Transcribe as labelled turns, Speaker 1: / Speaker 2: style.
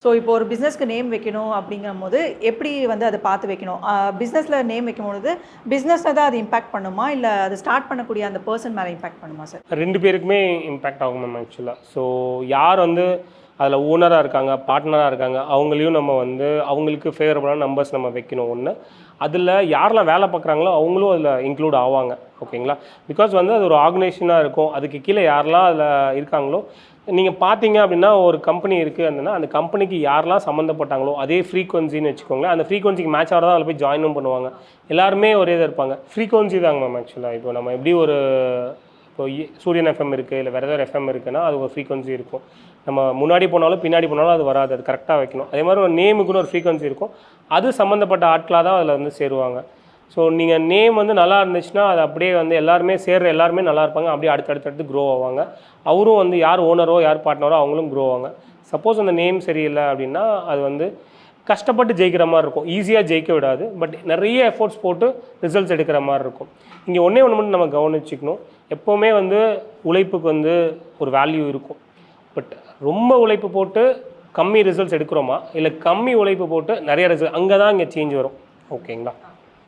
Speaker 1: So இப்போ ஒரு பிஸ்னஸ்க்கு நேம் வைக்கணும் அப்படிங்கும்போது எப்படி வந்து அதை பார்த்து வைக்கணும்? பிஸ்னஸில் நேம் வைக்கும்பொழுது பிஸ்னஸை தான் அது இம்பாக்ட் பண்ணுமா? இல்லை அது ஸ்டார்ட் பண்ணக்கூடிய அந்த பர்சன் மேலே இம்பாக்ட் பண்ணுமா சார்?
Speaker 2: 2 பேருக்குமே இம்பேக்ட் ஆகும் மேம் ஆக்சுவலாக. ஸோ யார் வந்து அதில் ஓனராக இருக்காங்க, பார்ட்னராக இருக்காங்க, அவங்களையும் நம்ம வந்து அவங்களுக்கு ஃபேவரபுளான நம்பர்ஸ் நம்ம வைக்கணும் ஒன்று. அதில் யாரெல்லாம் வேலை பார்க்குறாங்களோ அவங்களும் அதில் இன்க்ளூட் ஆவாங்க. ஓகேங்களா? பிகாஸ் வந்து அது ஒரு ஆர்கனைசேஷனாக இருக்கும். அதுக்கு கீழே யாரெல்லாம் அதில் இருக்காங்களோ நீங்கள் பார்த்தீங்க அப்படின்னா ஒரு கம்பெனி இருக்குது அப்படின்னா அந்த கம்பெனிக்கு யாரெல்லாம் சம்மந்தப்பட்டாங்களோ அதே ஃப்ரீக்வன்சின்னு வச்சுக்கோங்களேன். அந்த ஃப்ரீக்வன்சிக்கு மேட்ச் ஆகிறதா அதில் போய் ஜாயினும் பண்ணுவாங்க. எல்லாருமே ஒரே இதாக இருப்பாங்க. ஃப்ரீக்வன்சி தாங்க மேம் ஆக்சுவலாக. இப்போ நம்ம எப்படி ஒரு இப்போ சூரியன் எஃப்எம் இருக்குது, இல்லை வேறு ஏதாவது எஃப்எம் இருக்குன்னா அது ஒரு ஃப்ரீக்வன்சி இருக்கும். நம்ம முன்னாடி போனாலும் பின்னாடி போனாலும் அது வராது. அது கரெக்டாக வைக்கணும். அதே மாதிரி ஒரு நேமுக்குன்னு ஒரு ஃப்ரீக்வன்சி இருக்கும். அது சம்மந்தப்பட்ட ஆட்களாக தான் அதில் வந்து சேருவாங்க. ஸோ நீங்கள் நேம் வந்து நல்லா இருந்துச்சுன்னா அது அப்படியே வந்து எல்லாருமே சேர்ற எல்லாருமே நல்லா இருப்பாங்க. அப்படியே அடுத்தடுத்து க்ரோ ஆவாங்க. அவரும் வந்து யார் ஓனரோ யார் பார்ட்னரோ அவங்களும் க்ரோ ஆவாங்க. சப்போஸ் அந்த நேம் சரியில்லை அப்படின்னா அது வந்து கஷ்டப்பட்டு ஜெயிக்கிற மாதிரி இருக்கும். ஈஸியாக ஜெயிக்க விடாது. பட் நிறைய எஃபோர்ட்ஸ் போட்டு ரிசல்ட்ஸ் எடுக்கிற மாதிரி இருக்கும். இங்கே ஒன்றே ஒன்று மட்டும் நம்ம கவனிச்சிக்கணும். எப்போவுமே வந்து உழைப்புக்கு வந்து ஒரு வேல்யூ இருக்கும். பட் ரொம்ப உழைப்பு போட்டு கம்மி ரிசல்ட்ஸ் எடுக்கிறோமா, இல்லை கம்மி உழைப்பு போட்டு நிறைய ரிசல்ட், அங்கே தான் இங்கே சேஞ்ச் வரும். ஓகேங்களா?